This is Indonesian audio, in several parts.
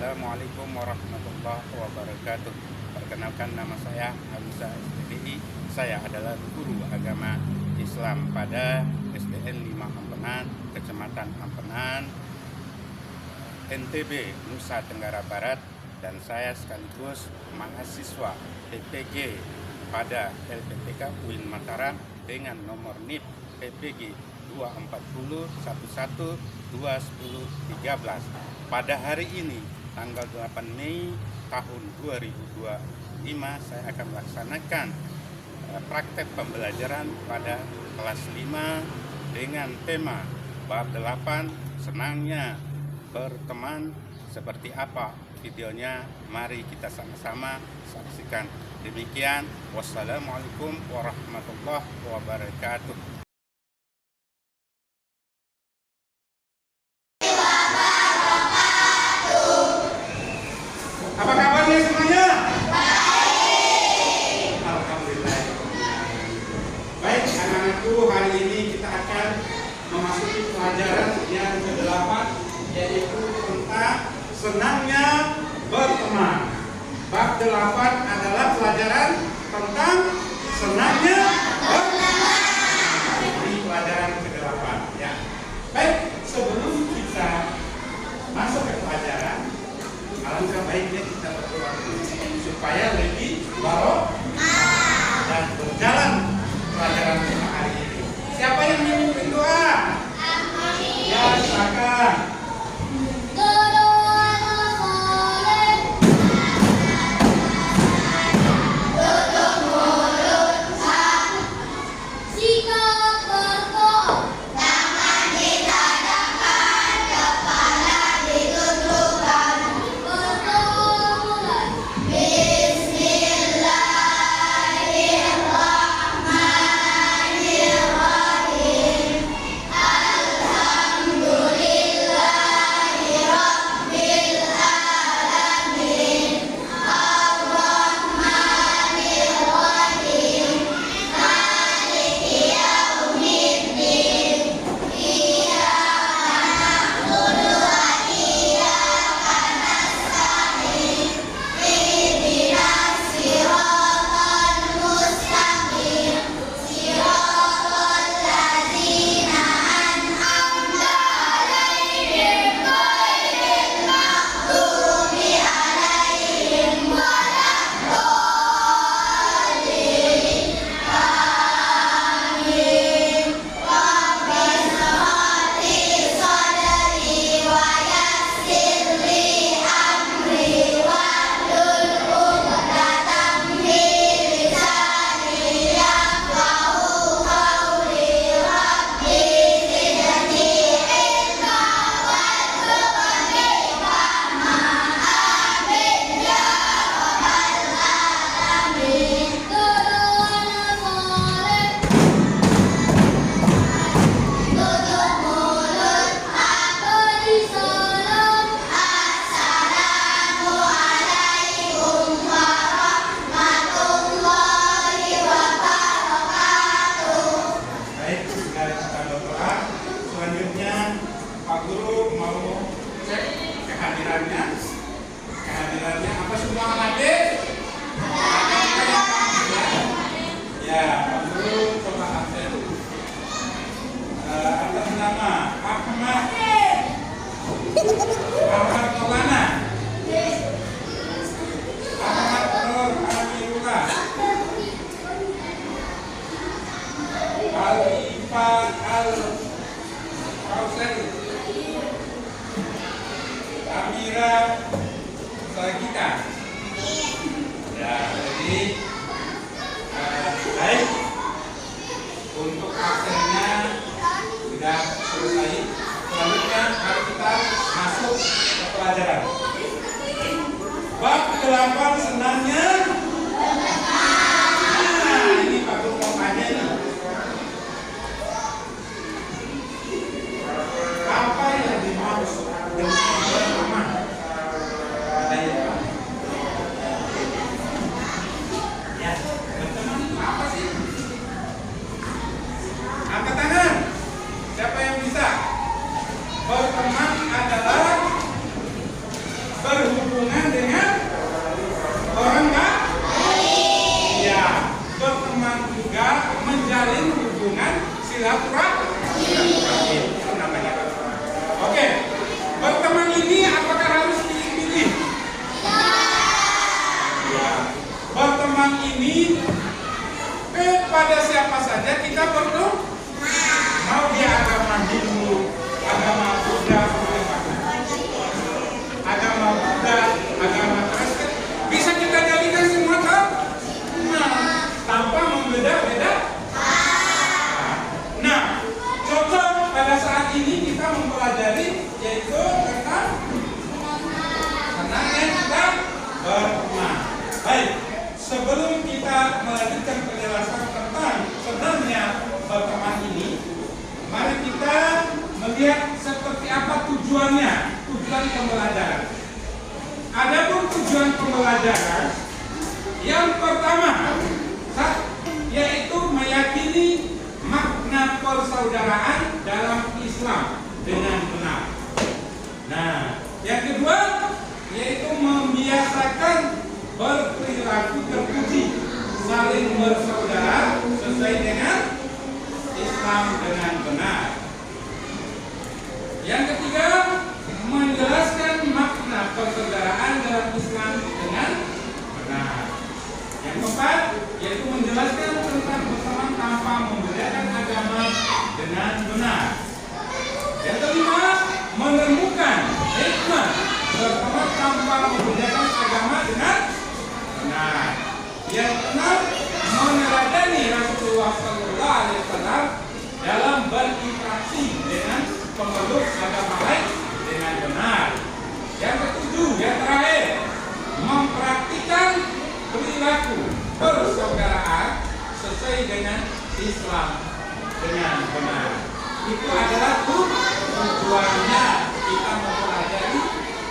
Assalamualaikum warahmatullahi wabarakatuh. Perkenalkan, nama saya Hamzah SPDI. Saya adalah guru agama Islam pada SDN 5 Ampenan, Kecamatan Ampenan, NTB, Nusa Tenggara Barat, dan saya sekaligus mahasiswa PPG pada LPTK UIN Mataram dengan nomor NIP PPG 240 11 210 13. Pada hari ini, tanggal 8 Mei tahun 2025, saya akan melaksanakan praktek pembelajaran pada kelas 5 dengan tema bab 8, senangnya berteman. Seperti apa videonya? Mari kita sama-sama saksikan. Demikian, wassalamualaikum warahmatullahi wabarakatuh. Apa kabarnya semuanya? Baik. Alhamdulillah. Baik, anak-anakku, hari ini kita akan memasuki pelajaran yang ke-8, yaitu tentang senangnya berteman. Bab 8 adalah pelajaran tentang senangnya berteman. Ini pelajaran ke-8 ya. Baik, sebelum kita masuk ke pelajaran, alangkah baiknya kita berdoa supaya lebih barokah dan berjalan pelajaran kita hari ini. Siapa yang memimpin doa? Ya, silakan. Kehadirannya apa semua hadir? Ya, Pak Guru coba absen. Atas nama Ahmad Maulana, Ahmad Nur Amirullah, Alifa Al-Kausari, Amira Sagita. Ya, jadi baik, untuk absennya sudah selesai. Selanjutnya mari kita masuk ke pelajaran. Bab 8, senangnya. Nah, ini Pak Guru mau tanya nih. Apa yang dimaksud dengan berteman? Ada ya, Pak? Ya, berteman itu apa sih? Angkat tangan. Siapa yang bisa? Berteman adalah berhubungan sebelum kita melanjutkan penjelasan tentang sebenarnya pertemuan ini, mari kita melihat seperti apa tujuan pembelajaran. Adapun tujuan pembelajaran yang pertama yaitu meyakini makna persaudaraan dalam Islam dengan benar. Nah, yang kedua yaitu membiasakan berperilaku terpuji, saling bersaudara sesuai dengan Islam dengan benar. Yang ketiga, menjelaskan makna persaudaraan dalam Islam dengan benar. Yang keempat, yaitu menjelaskan tentang bersamaan tanpa membedakan agama dengan benar. Yang kelima, menemukan hikmah bersamaan tanpa membedakan agama dengan benar. Yang keenam, meneladani Rasulullah SAW dalam berinteraksi dengan pemeluk agama lain dengan benar. Yang ketujuh, yang terakhir, mempraktikkan perilaku persaudaraan sesuai dengan Islam dengan benar. Itu adalah tujuannya kita mempelajari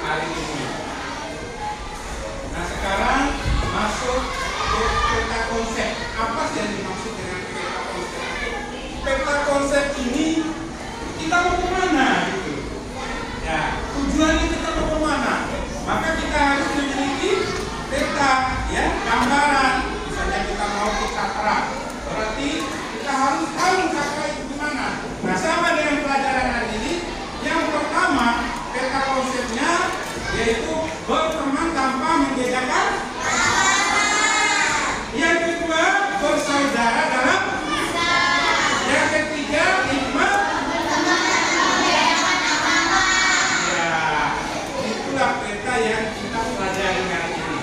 hari ini. Nah, sekarang masuk ke peta konsep. Apa sih yang dimaksud dengan peta konsep? Peta konsep ini kita mau kemana gitu? Ya, tujuannya kita mau kemana? Maka kita harus memiliki peta, ya, gambaran. Misalnya kita mau ke Cakra, berarti kita harus tahu Cakra itu gimana. Nah, sama dengan pelajaran hari ini. Yang pertama, peta konsepnya yaitu berteman tanpa membedakan. Yang kedua, bersaudara dalam. Yang ketiga, hikmah. Itulah peta yang kita pelajari hari ini.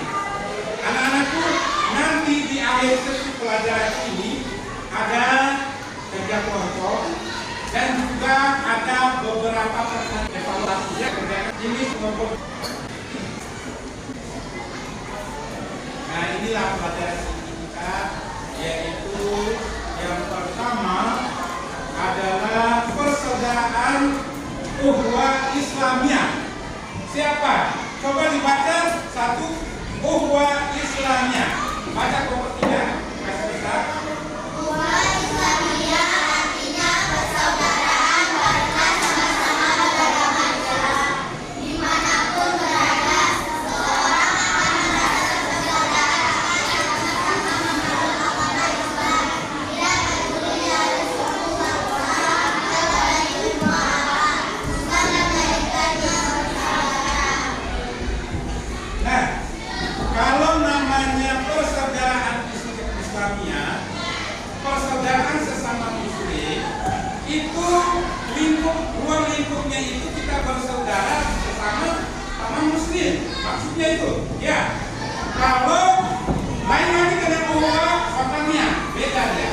Anak-anakku, nanti di akhir sesi pelajaran ini ada kerja kelompok dan juga ada beberapa pertanyaan evaluasi ya, ini kelompok. Nah, inilah pelajaran kita, yaitu yang pertama adalah persaudaraan ukhuwah Islamiyah. Siapa? Coba dibaca satu, ukhuwah Islamiyah. Baca kelompok 3, kasih besar. Ukhuwah Islamiyah artinya persaudaraan karena sama-sama beragama Islam. Dimanapun berada, seseorang akan merasa bersaudara karena sama-sama memeluk agama Islam. Tidak peduli dari suku, bangsa, agama, ilmu apa, Islam menjadikannya bersaudara. Nah, kalau namanya persaudaraan Islamiyah, persaudaraan sesama muslim, itu ruang lingkupnya itu kita bersaudara sama muslim. Maksudnya itu, ya. Kalau lain lagi dengan ukhuwah Islamiyah, beda ya.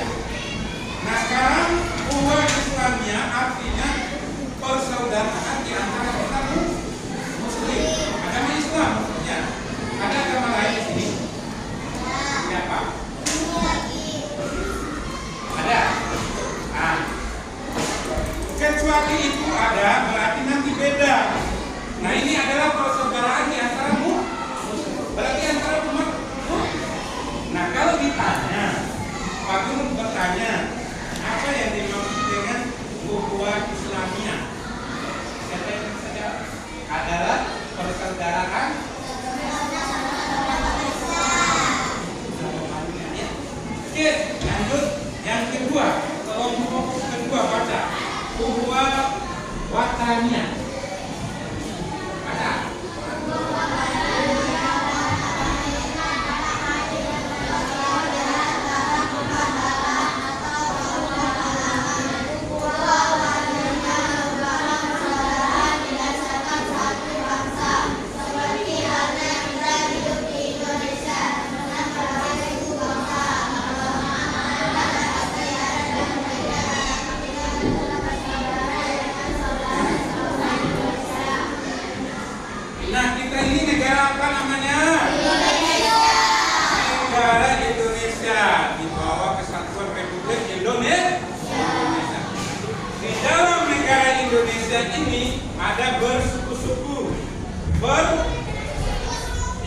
Nah, sekarang ukhuwah Islamiyah artinya persaudaraan di antara kita muslim, agama Islam maksudnya. Ada agama lain di sini? Siapa? Ada. Nah, kecuali itu ada, berarti nanti beda. Nah, ini adalah persaudaraan di antara muslim. Berarti antara umat. Nah,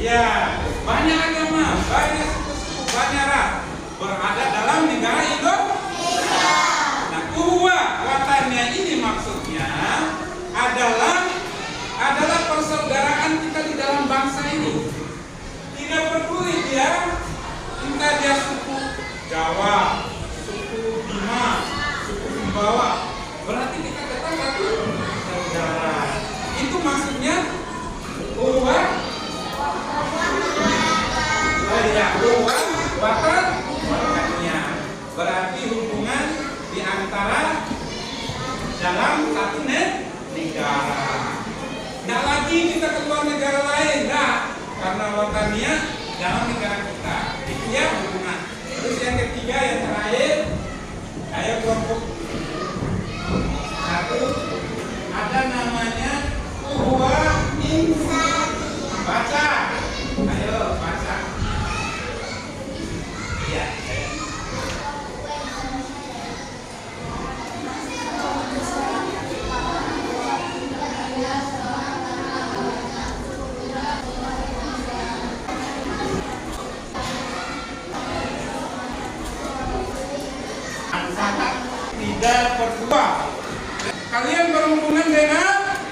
Ya, banyak agama, banyak suku-suku, banyak ras berada dalam negara Indonesia. Nah, ukhuwah wataniyah ini maksudnya adalah persaudaraan kita di dalam bangsa ini. Tidak peduli dia, entah dia suku Jawa, suku Bima, suku Sumbawa, berarti kita tetap satu saudara. Itu maksudnya ukhuwah. Ukhuwah wataniyah. Berarti hubungan di antara dalam satu negara. Tidak lagi kita keluar negara lain, enggak. Karena wataniyah dalam negara kita. Itu ya hubungan. Terus yang ketiga, yang terakhir, ayo kelompok satu, ada namanya ukhuwah insaniyah. Baca, ayo baca. Ya, tidak berdua. Kalian berhubungan dengan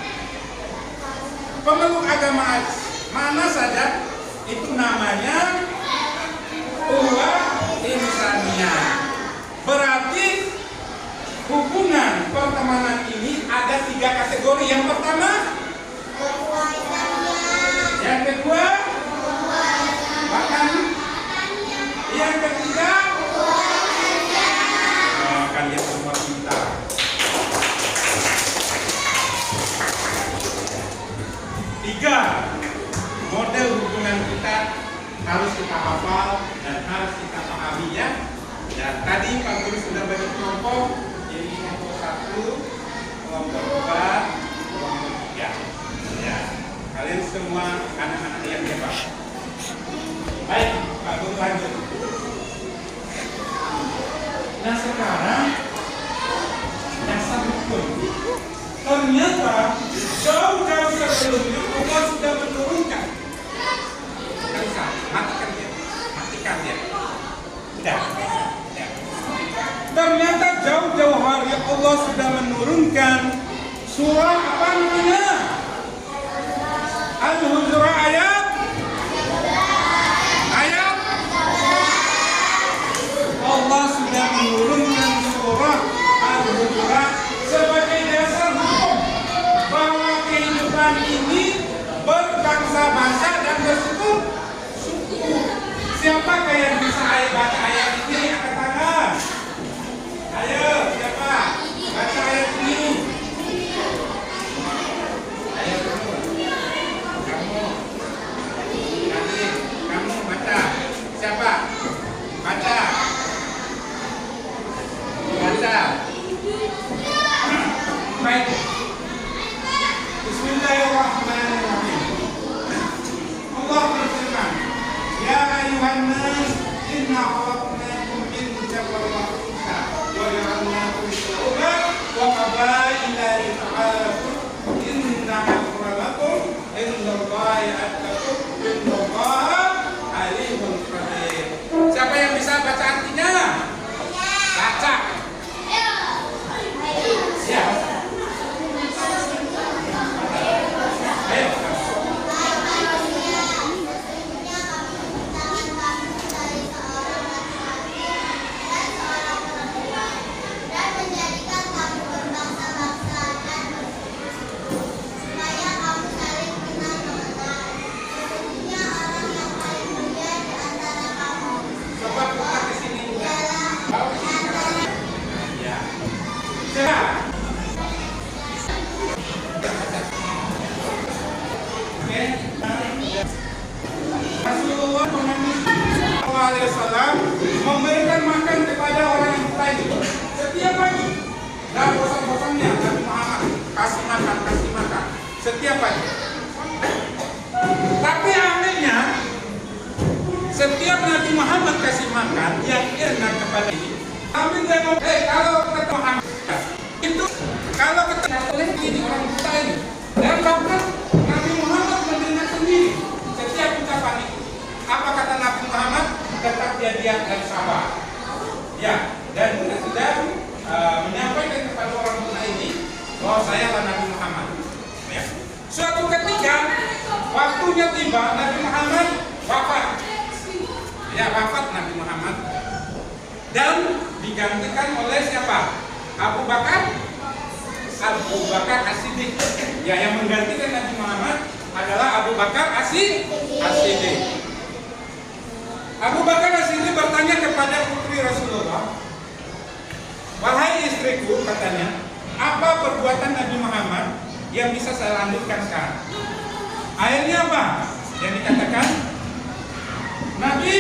pemeluk agama mana saja, itu namanya ukhuwah insaniyah. Berarti hubungan pertemanan ini ada 3 kategori. Yang pertama, yang kedua, yang ketiga, kalian semua pintar. 3 model hubungan kita harus kita hafal dan harus kita pahami ya. Dan tadi Pak Guru sudah bagi kelompok, jadi kelompok 1, kelompok 2, kelompok 3. Ya, kalian semua anak-anak yang hebat. Baik, Pak Guru lanjut. Nah sekarang dasar hukum. Ternyata jauh-jauh sebelumnya Allah sudah menurunkan. Tidak usah, matikan dia. Tidak. Ternyata jauh-jauh hari Allah sudah menurunkan surah apa namanya? Al-Hujurat ayat Allah sudah menurunkan surah Al-Hujurat sebagai dasar hukum bahwa kehidupan ini berbangsa-bangsa dan bersuku. Siapakah yang bisa baca ayat ini? Angkat tangan. Ayo, siapa? Baca ayat ini. Ayo kamu. Nanti kamu baca. Siapa? Baca. Baik. Bismillahirrahmanirrahim. Allah berfirman, Ya ayuhan nas, inna khalaqnakum min dzakarin wa untha wa ja'alnakum syu'uban wa qabaila lita'arafu inna akramakum indallahi atqakum innallaha alimun khabir. Siapa yang bisa baca artinya? Baca. Siapa? Rasulullah memberikan makan kepada orang yang buta itu setiap pagi. Dan bosan-bosannya Nabi Muhammad kasih makan setiap pagi. Tapi anehnya setiap Nabi Muhammad kasih makan yang enak kepada ini. Tapi dia ngomong, kalau ketemu Muhammad itu kalau ketemu ini orang buta ini dan bahkan Nabi Muhammad mendengar sendiri setiap ucapan kejadian dan sabar. Ya, dan kita sudah menyampaikan kepada orang tua ini bahwa saya adalah Nabi Muhammad. Ya. Suatu ketika waktunya tiba, Nabi Muhammad wafat. Ya, wafat Nabi Muhammad dan digantikan oleh siapa? Abu Bakar As-Siddiq. Ya, yang menggantikan Nabi Muhammad adalah Abu Bakar As-Siddiq. Abu Bakar As-Siddiq bertanya kepada putri Rasulullah, "Wahai istriku," katanya, "apa perbuatan Nabi Muhammad yang bisa saya lanjutkan sekarang?" Akhirnya apa? Yang dikatakan, Nabi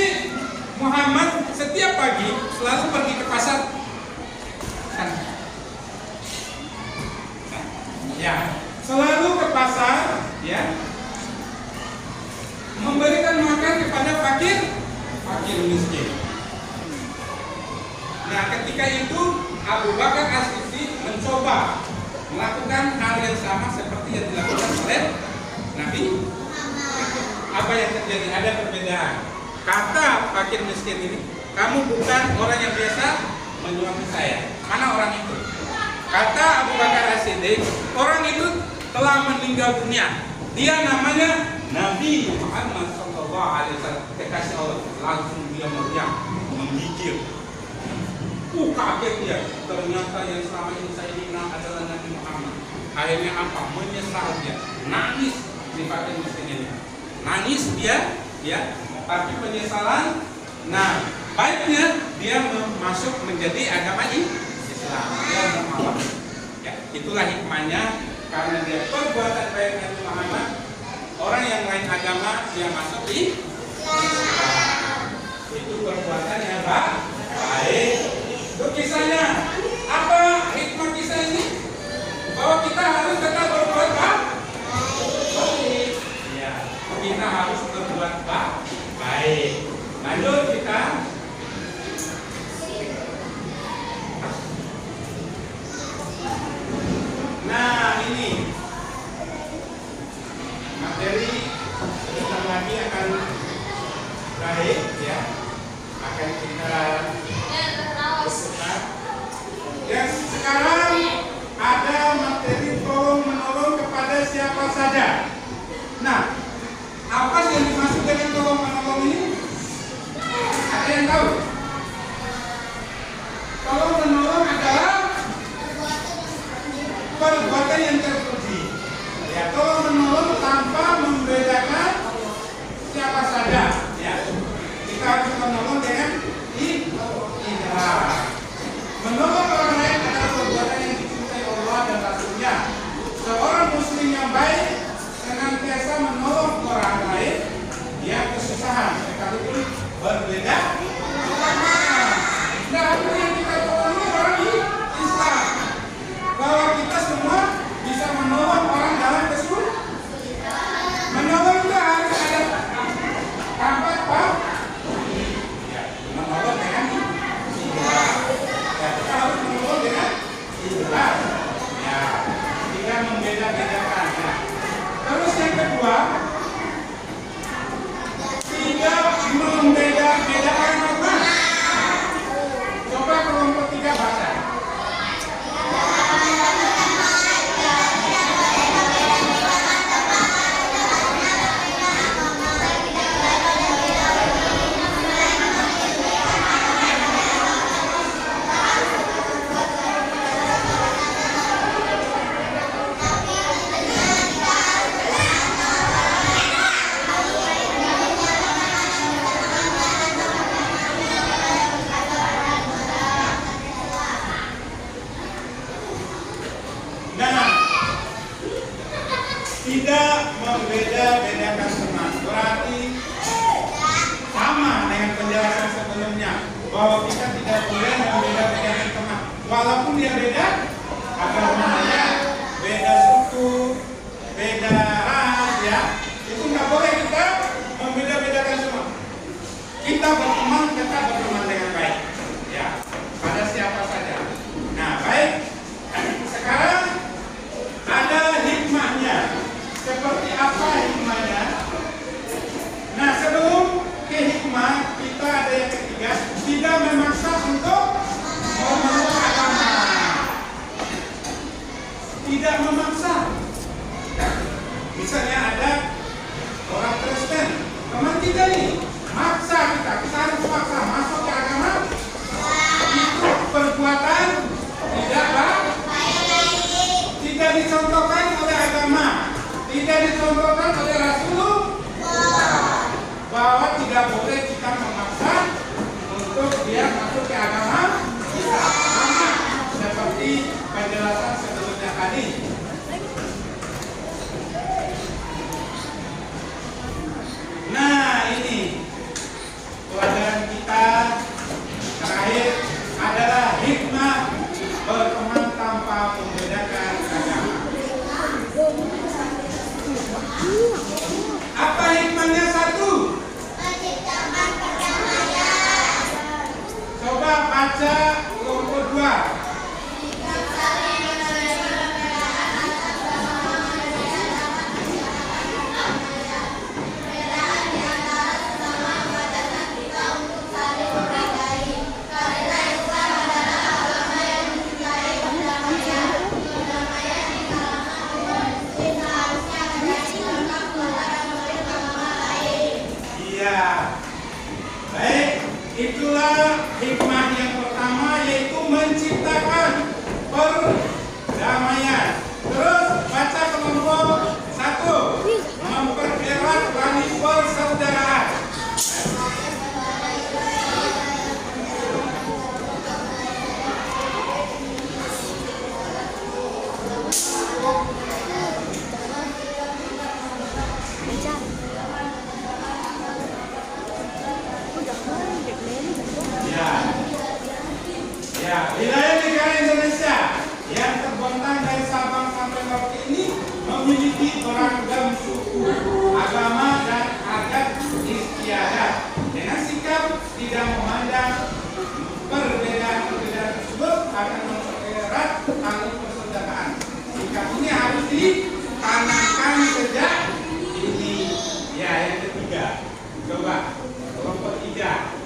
Muhammad setiap pagi selalu pergi ke pasar. Ya, selalu ke pasar, ya, memberikan makan kepada fakir miskin. Nah, ketika itu Abu Bakar As-Siddiq mencoba melakukan hal yang sama seperti yang dilakukan oleh Nabi. Apa yang terjadi? Ada perbedaan. Kata fakir miskin ini, "Kamu bukan orang yang biasa menyuapi saya." Mana orang itu? Kata Abu Bakar As-Siddiq, orang itu telah meninggal dunia. Dia namanya Nabi Muhammad SAW, kekasih Allah. Langsung dia meriang, menggigil. Kaget dia. Ternyata yang selama ini saya kenal adalah Nabi Muhammad. Akhirnya apa? Menyesal dia. Nangis di fakir miskin ini. Nangis dia, ya. Tapi penyesalan. Nah, baiknya dia masuk menjadi agama Islam. Dia menolak. Ya, itulah hikmahnya, karena dia perbuatan baik Nabi Muhammad. Orang yang lain agama dia masuk di Islam. Itu perbuatan yang baik. Itu kisahnya. Apa hikmah kisah ini? Bahwa kita harus tetap berbuat baik. Ya, kita harus berbuat baik. Lanjut kita. Nah, ini materi sebentar lagi akan baik, ya, akan kita berputar. Dan sekarang ada materi tolong menolong kepada siapa saja. Nah, apa sih yang dimaksud dengan tolong menolong ini? Ada yang tahu? Tolong menolong adalah perbuatan yang terpuji. Ya, tolong menolong tanpa membedakan siapa saja. Ya, kita harus menolong dengan ikhlas. Menolong orang lain adalah perbuatan yang dicintai Allah dan Rasulnya. Seorang muslim yang baik juga nih, maksa kita harus maksa masuk ke agama. Itu perbuatan tidak baik, tidak dicontohkan oleh agama, tidak dicontohkan oleh Rasulullah, bahwa tidak boleh kita memaksa untuk dia masuk ke agama Islam, sama seperti penjelasan sebelumnya tadi. Nah, ini pelajaran kita terakhir adalah hikmah berteman tanpa membedakan agama. Apa hikmahnya? Satu, Menciptakan perdamaian. coba baca kelompok 2. Iya. Baik, itulah hikmah yang pertama, yaitu menciptakan perdamaian. Terus baca kelompok 1, mempererat tali persaudaraan. Ya, wilayah negara Indonesia yang terbentang dari Sabang sampai Merauke ini memiliki beragam suku, agama, dan adat istiadat. Dengan sikap tidak memandang perbedaan-perbedaan tersebut akan mempererat tali persaudaraan. Sikap ini harus ditanamkan sejak ini. Ya, yang ketiga, coba kelompok 3.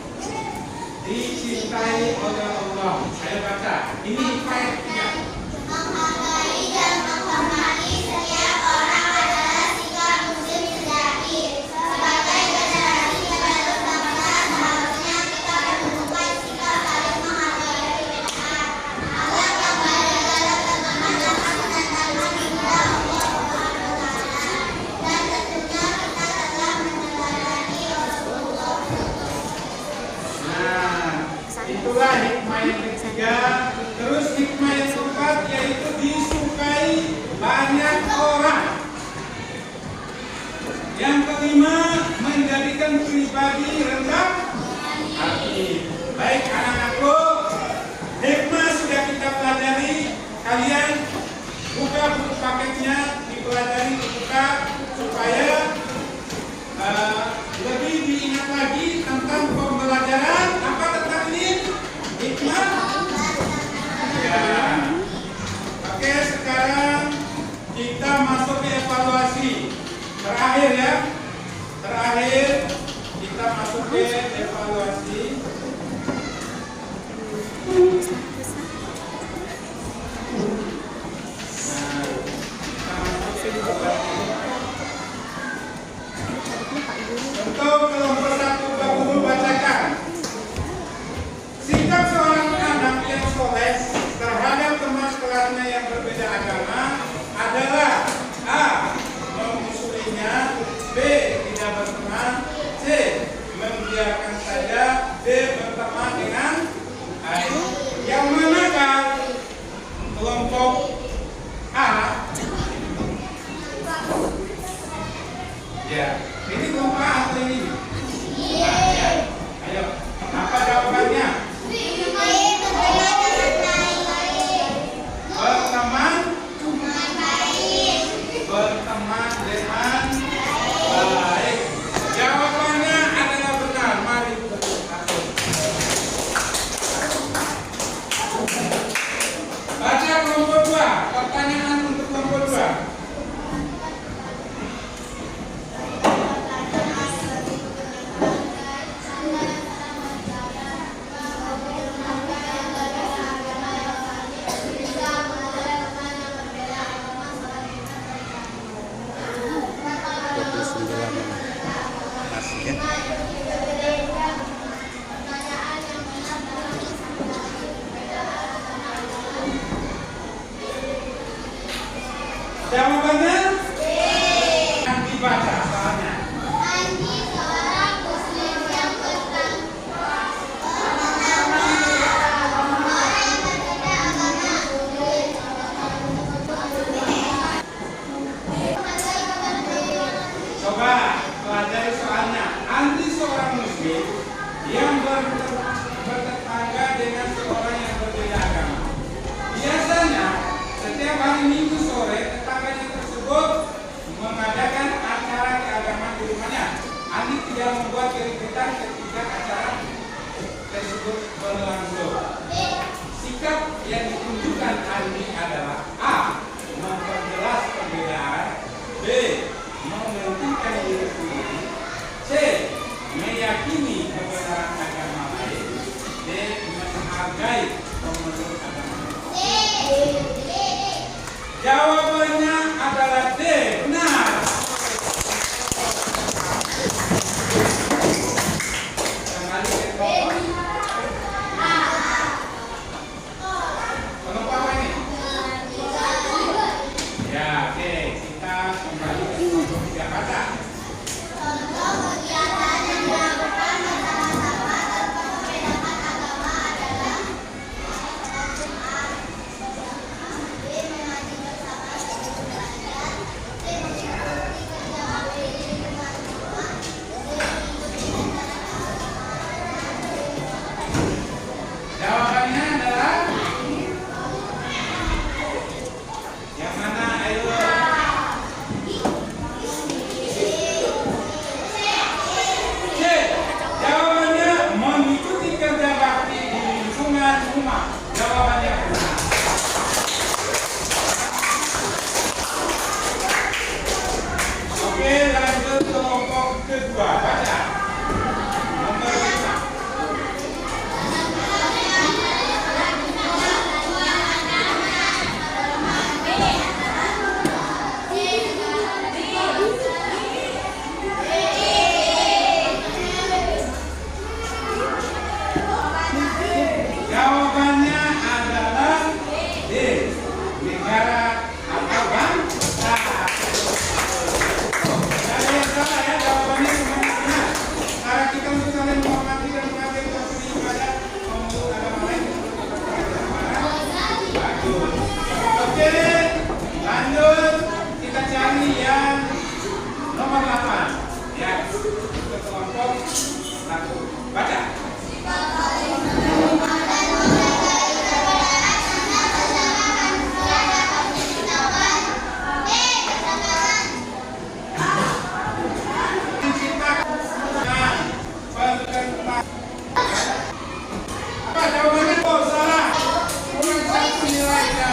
Dicintai oleh Allah. Saya baca. Ini ayat 3. Menghargai dan menghormati setiap orang adalah sikap muslim sejati. Sebagai generasi penerus bangsa, seharusnya kita menunjukkan sikap saling menghargai perbedaan. Agar kembali dalam ketenangan dan ketenangan kepada Allah Subhanahu wa Ta'ala. Dan tentunya kita telah meneladani Rasulullah. Nah, itulah hikmah yang ketiga. Terus hikmah yang keempat, yaitu disukai banyak orang. Yang kelima, menjadikan pribadi rendah hati. Baik anak-anakku, hikmah sudah kita pelajari. Kalian buka buku paketnya, dipelajari, dibuka supaya lebih diingat lagi tentang pembelajaran apa tentang ini hikmah. Ya. Oke, sekarang kita masuk ke evaluasi terakhir ya. Terakhir kita masuk ke evaluasi. Nah, kita masuk ke evaluasi. Untuk kelompok 1, Pak Guru bacakan. Sikap seorang anak yang soleh terhadap teman sekelasnya yang berbeda agama adalah A. Memusuhinya, B. Tidak berteman, C. Membiarkan saja, Andi tidak membuat keributan ketika acara tersebut berlangsung. Sikap yang ditunjukkan Andi adalah A. Memperjelas perbedaan, B. Mementingkan diri sendiri, C. Meyakini kebenaran agama lain, D. Menghargai pemeluk agama lain. Jawabannya adalah D. Benar. Kembali ke kelompok apa ini? Ya, oke. Kita kembali ke kelompok 3. Baca. Contoh kegiatan yang dilakukan bersama-sama tanpa membedakan agama adalah sholat Jumat, B. mengaji bersama sebelum belajar, C. mengikuti kerja bakti di lingkungan rumah, D. mengikuti acara Jawabannya adalah yang mana? Ayo. C. Jawabannya mengikuti kerja bakti di lingkungan rumah. Jawabannya benar. Oke, lanjut kelompok kedua. Baca. Nomor 5. Jawabannya adalah D. Negara atau bangsa. Ada yang salah ya, jawabannya semuanya benar. Cara kita untuk saling menghormati dan menghargai perseni ibadah pemeluk agama lain. Bagus. Oke, lanjut kita cari yang nomor 8. Ya, ke kelompok 1. Baca. Apa jawabannya? Oh, salah. Kurang 1 nilainya.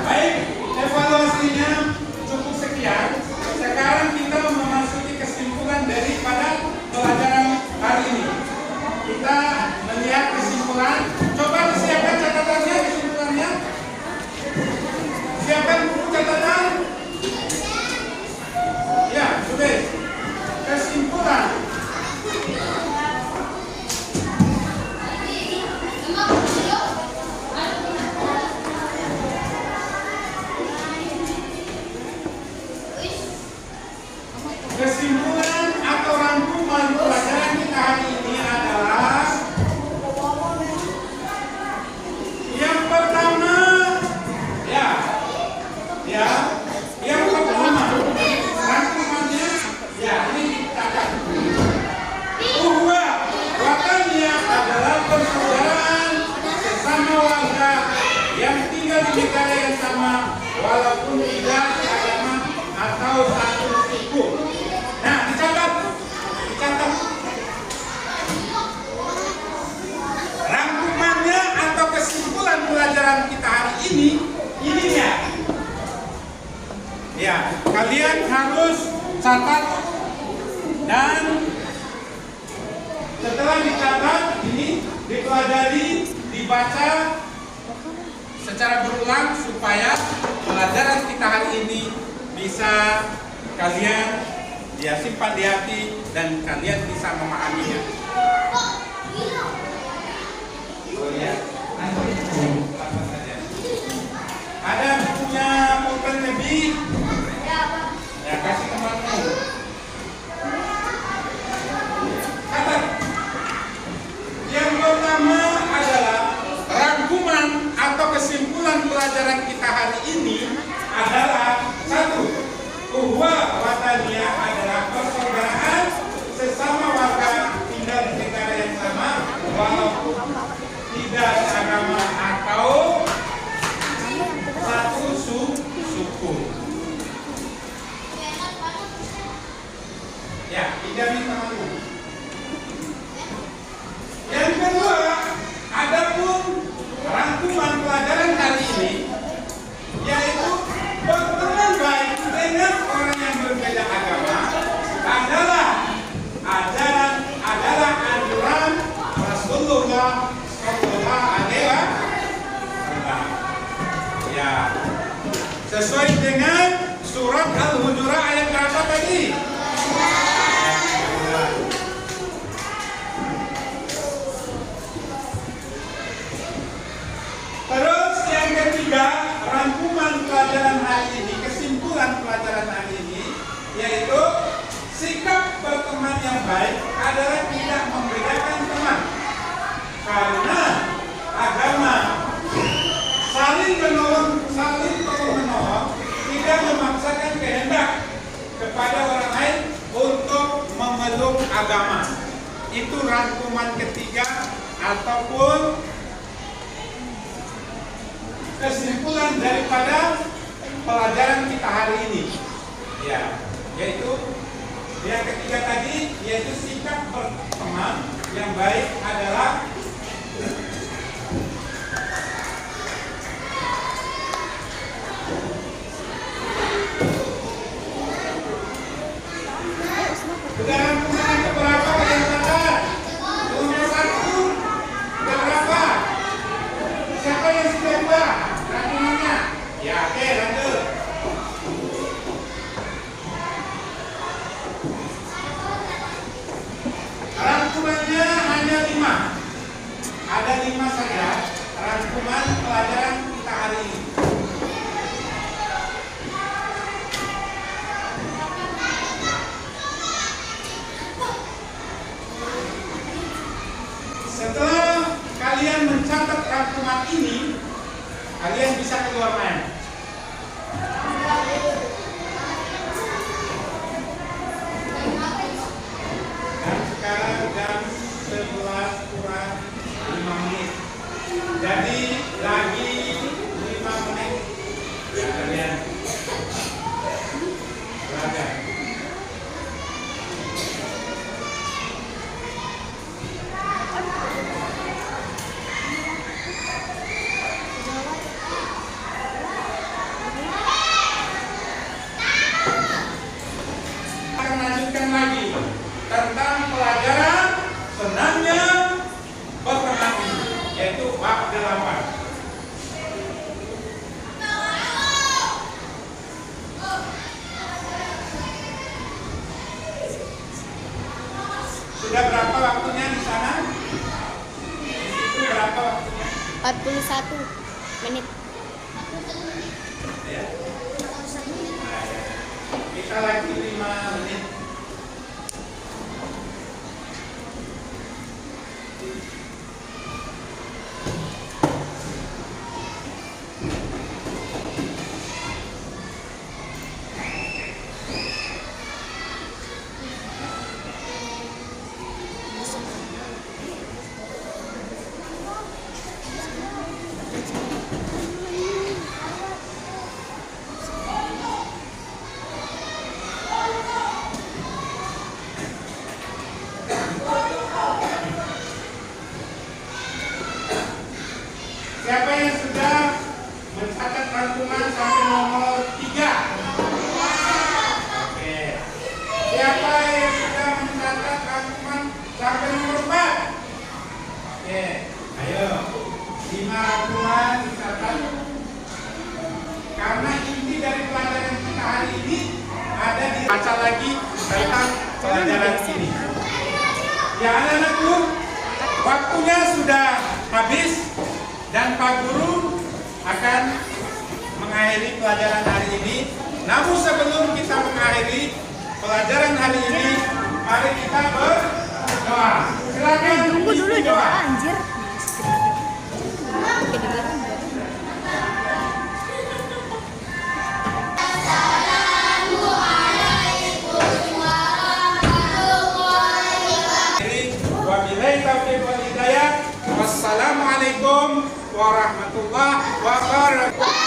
Baik, evaluasinya cukup sekian. Sekarang kita memasuki kesimpulan daripada pelajaran hari ini. Kita melihat kesimpulan. Coba disiapkan catatannya, kesimpulannya. Siapkan buku catatan. Ya, sudah. Kesimpulan. Kesimpulan atau rangkuman pelajaran kita hari ini adalah yang pertama, yang pertama rangkumannya, ini dikatakan bahwa watannya adalah persaudaraan sesama warga yang tinggal di negara yang sama walaupun tidak seagama atau satu suku. Nah, dicatat. Rangkumannya atau kesimpulan pelajaran kita hari ini dia. Ya, kalian harus catat dan setelah dicatat ini dipelajari, dibaca secara berulang supaya pelajaran kita hari ini bisa kalian simpan di hati dan kalian bisa memahaminya. Oh ya, apa saja. Ada punya pulpen lebih? Ya, kasih temanmu. Catat. Yang pertama adalah rangkuman atau kesimpulan pelajaran kita hari ini adalah baik adalah tidak membedakan teman. Karena agama saling menolong, saling tolong-menolong, tidak memaksakan kehendak kepada orang lain untuk memeluk agama. Itu rangkuman ketiga ataupun kesimpulan daripada pelajaran kita hari ini. Ya, yaitu yang ketiga tadi, yaitu sikap berteman yang baik adalah Udah rangkuman keberapa yang catat? Nomor 1. Udah berapa? Siapa yang sudah buat rangkumannya? Ya, oke, lanjut. Rangkumannya hanya 5. Ada 5 saja rangkuman pelajaran kita hari ini. Setelah kalian mencatat rangkuman ini, kalian bisa keluar main. Dan sekarang jam 11 kurang 5 menit. Jadi lagi 5 menit. Ya, kalian belajar. Lagi tentang pelajaran senangnya berteman ini, yaitu bab 8. Sudah berapa waktunya di sana? Itu berapa waktunya? 41 menit. Ya. Kita lagi 5 menit. Siapa yang sudah mencatat rangkuman sampai nomor 3? Oke. Siapa yang sudah mencatat rangkuman sampai nomor 4? Oke. Ayo. 5 rangkuman dicatat. Karena inti dari pelajaran kita hari ini ada di baca lagi tentang pelajaran ini. Ya, anak-anakku, waktunya sudah habis. Dan Pak Guru akan mengakhiri pelajaran hari ini. Namun sebelum kita mengakhiri pelajaran hari ini, mari kita berdoa. Silakan Tunggu dulu isi deh, doa. anjir. Wabillahi taufiq wal hidayah. Wassalamualaikum warahmatullahi wabarakatuh.